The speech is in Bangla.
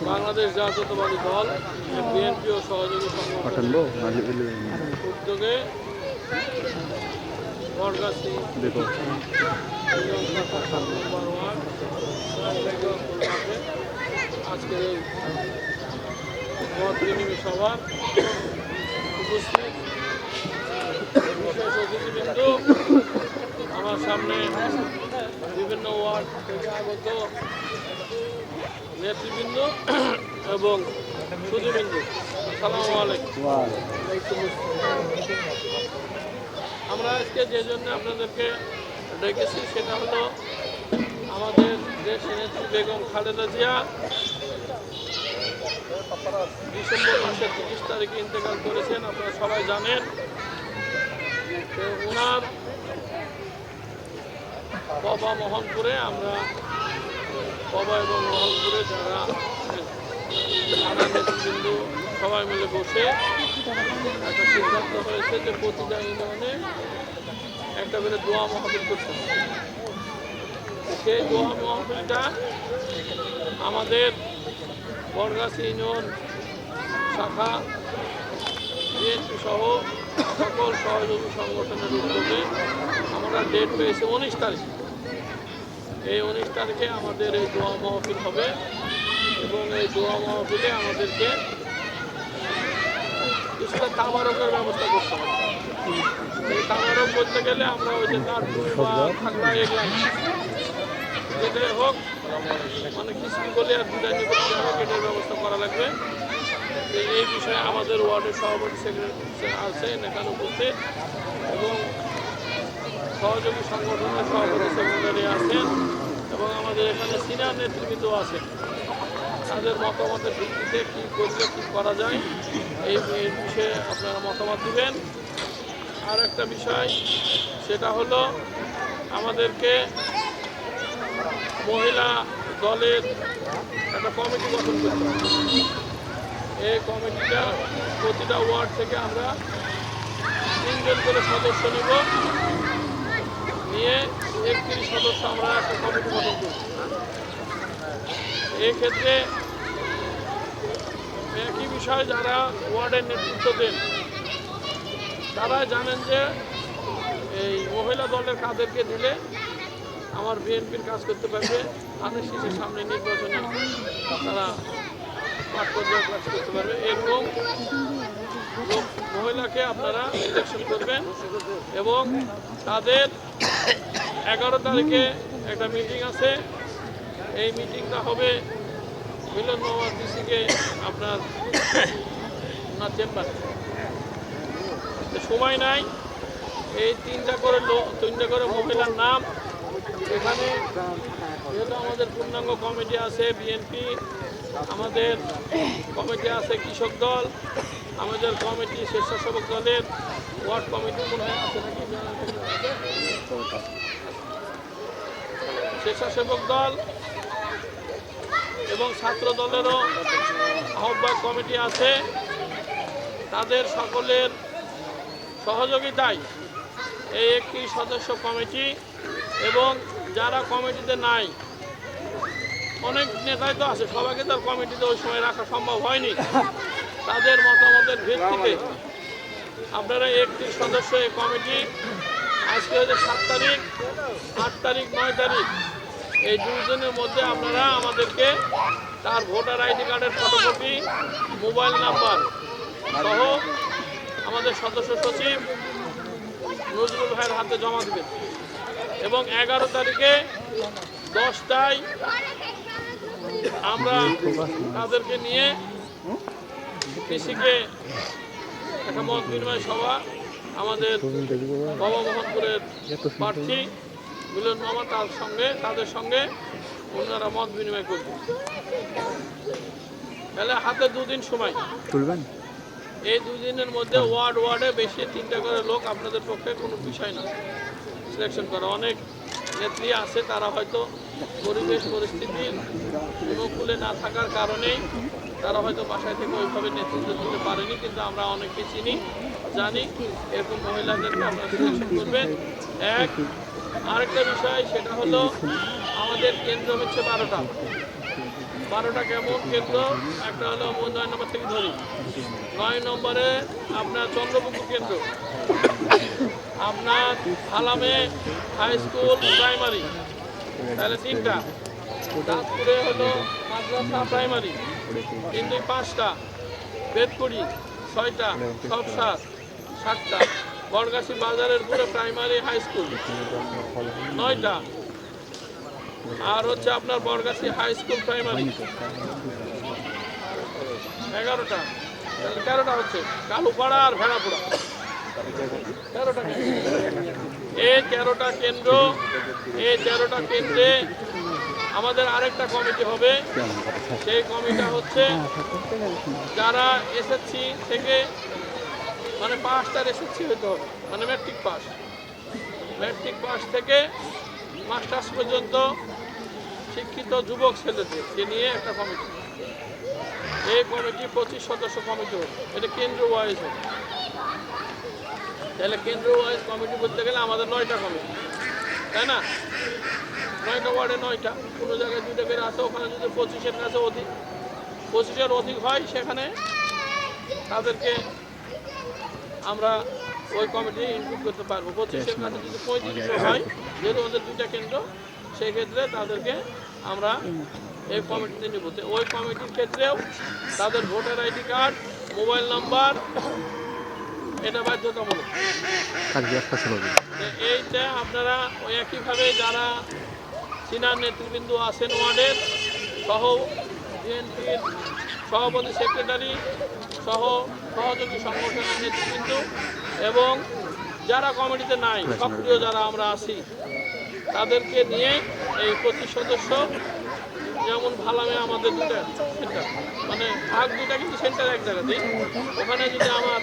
বাংলাদেশ জাতীয়তাবাদী দল বিএনপি ও সহযোগী সংগঠন উদ্যোগে বটগাছি নম্বর ওয়ার্ড আজকের এই মত বিনিময় সভার উপস্থিত বিশেষ অতিথিবৃন্দ, আমার সামনে বিভিন্ন ওয়ার্ড থেকে আগত নেতৃবৃন্দ এবং সুধীবৃন্দ, আসসালামু আলাইকুম। আমরা আজকে যে জন্য আপনাদেরকে ডেকেছি সেটা হলো আমাদের দেশের নেত্রী বেগম খালেদা জিয়া ডিসেম্বর মাসের 30 তারিখে ইন্তেকাল করেছেন, আপনারা সবাই জানেন। ওনার বাবা মোহনপুরে আমরা বাবা এবং মোহনপুরে যারা নেতৃবৃন্দ সবাই মিলে বসে একটা সিদ্ধান্ত হয়েছে যে প্রতিটা ইউনিয়নে একটা করে দোয়া মাহফিল করতে হবে। সেই দোয়া মাহফিলটা আমাদের বটগাছি ইউনিয়ন শাখা বিএনপি সহ সকল সহযোগী সংগঠনের উদ্যোগে আমরা ডেট পেয়েছি 19 তারিখ। এই 19 তারিখে আমাদের এই দোয়া মাহফিল হবে এবং এই দোয়া মাহফিলে আমাদেরকে কিছুটা তাবারকের ব্যবস্থা করতে হবে। এই তাবারক করতে গেলে আমরা ওই যে কাঠপুরি বা খাগড়া এগুলা যেটাই হোক মানে কিছু বলে আর বিদায় করতে হবে, এটার ব্যবস্থা করা লাগবে। এই বিষয়ে আমাদের ওয়ার্ডের সভাপতি সেক্রেটারি আছে এখানে উপস্থিত এবং সহযোগী সংগঠনের সভাপতি সেক্রেটারি আছেন এবং আমাদের এখানে সিনিয়র নেতৃবৃন্দ আছেন। তাদের মতামতের ভিত্তিতে কী করলে কী করা যায় এই বিষয়ে আপনারা মতামত দিবেন। আর একটা বিষয় সেটা হলো আমাদেরকে মহিলা দলের একটা কমিটি গঠন করতে হবে। এই কমিটিটা প্রতিটা ওয়ার্ড থেকে আমরা 3 জন করে সদস্য নিব, নিয়ে 31 সদস্য আমরা একটা কমিটি গঠন করব। এক্ষেত্রে একই বিষয় যারা ওয়ার্ডের নেতৃত্ব দেন তারা জানেন যে এই মহিলা দলের কাদেরকে দিলে আমার বিএনপির কাজ করতে পারবে, ধানের শীষের সামনে নির্বাচনে তারা মাঠ পর্যায়ে কাজ করতে পারবে। এরকম মহিলাকে আপনারা ইলেকশন করবেন এবং তাদের 11 তারিখে একটা মিটিং আছে। এই মিটিংটা হবে মিলন মোহাম্মদ ডিসিকে আপনার চেম্বারে। সময় নাই, এই 3টা করে মহিলার নাম এখানে যেহেতু আমাদের পূর্ণাঙ্গ কমিটি আছে বিএনপি, আমাদের কমিটি আছে কৃষক দল, আমাদের কমিটি স্বেচ্ছাসেবক দলের ওয়ার্ড কমিটি মনে হয় আছে নাকি, স্বেচ্ছাসেবক দল এবং ছাত্র দলেরও আহ্বায়ক কমিটি আছে। তাদের সকলের সহযোগিতায় এই 31 সদস্য কমিটি এবং যারা কমিটিতে নাই, অনেক নেতাই তো আছে, সবাইকে তো কমিটিতে ওই সময় রাখা সম্ভব হয়নি। তাদের মতামতের ভিত্তিতে আপনারা 31 সদস্য এই কমিটি আজকে হচ্ছে 7 তারিখ, 8 তারিখ, 9 তারিখ এই 2 দিনের মধ্যে আপনারা আমাদেরকে তার ভোটার আইডি কার্ডের ফটোকপি, মোবাইল নাম্বার সহ আমাদের সদস্য সচিব নজরুল ভাইয়ের হাতে জমা দেবেন এবং 11 তারিখে 10টায় আমরা তাদেরকে নিয়ে কৃষিকে একটা মত বিনিময় সভা আমাদের বাবা মোহনপুরের প্রার্থী মিলন মামা তাদের সঙ্গে ওনারা মত বিনিময় করবেন। তাহলে হাতে 2 দিন সময় তুলবেন। এই 2 দিনের মধ্যে ওয়ার্ডে বেশি 3টা করে লোক আপনাদের পক্ষে কোনো বিষয় না সিলেকশন করা। অনেক নেত্রী আছে তারা হয়তো পরিবেশ পরিস্থিতির অনুকূলে না থাকার কারণেই তারা হয়তো বাসায় থেকে ওইভাবে নেতৃত্ব দিতে পারেনি, কিন্তু আমরা অনেকে চিনি জানি এরকম মহিলাদেরকে আপনারা সিলেকশন করবেন। আরেকটা বিষয় সেটা হলো আমাদের কেন্দ্র হচ্ছে 12টা, 12টা কেমন কেন্দ্র, একটা হলো 9 নম্বর থেকে ধরি, 9 নম্বরে আপনার চন্দ্রপুকুর কেন্দ্র, আপনার হালামে হাই স্কুল প্রাইমারি, তাহলে 3টা, চাঁদপুরে হলো মাদ্রাসা প্রাইমারি, কিন্তু 5টা, বেদকুড়ি 6টা, সবসার 7টা, বড়গাছি বাজারের পুরো প্রাইমারি হাই স্কুল 9টা, আর হচ্ছে আপনার বড়গাছি হাই স্কুল প্রাইমারি 11টা, তাহলে 13টা হচ্ছে কালুপাড়া আর ভেড়াপুরা 13টা কেন্দ্র। এই 13টা কেন্দ্র, এই 13টা কেন্দ্রে আমাদের আরেকটা কমিটি হবে। সেই কমিটিটা হচ্ছে যারা এসএসসি থেকে মানে পাঁচটার এসএসসি হতে হবে, মানে ম্যাট্রিক পাস থেকে মাস্টার্স পর্যন্ত শিক্ষিত যুবক ছেলেদেরকে নিয়ে একটা কমিটি। এই কমিটি 25 সদস্য কমিটি হবে, এটা কেন্দ্র ওয়াইজ হবে। তাহলে কেন্দ্র ওয়াইজ কমিটি বলতে গেলে আমাদের 9টা কমিটি, তাই না? 9টা ওয়ার্ডে 9টা, কোনো জায়গায় 2টা করে আছে, ওখানে যদি 25-এর কাছে অধিক, 25-এর অধিক হয় সেখানে তাদেরকে আমরা ওই কমিটি ইনক্লুড করতে পারবো। 25-এর কাছে যদি 35 হয়, যেহেতু আমাদের 2টা কেন্দ্র, সেক্ষেত্রে তাদেরকে আমরা এই কমিটিতে নিব। ওই কমিটির ক্ষেত্রেও তাদের voter ID card, mobile number, এটা বাধ্যতামূলক। এইটা আপনারা ওই একইভাবে যারা সিনিয়র নেতৃবৃন্দ আছেন ওয়ার্ডের, সহ বিএনপির সভাপতি, সেক্রেটারি সহ সহযোগী সংগঠনের নেতৃবৃন্দ এবং যারা কমিটিতে নাই, সক্রিয় যারা আমরা আছি, তাদেরকে নিয়ে এই 25 সদস্য, যেমন ভালামে আমাদের 2টা সেন্টার, মানে ভাগ 2টা কিন্তু সেন্টার এক জায়গাতেই, ওখানে যদি আমার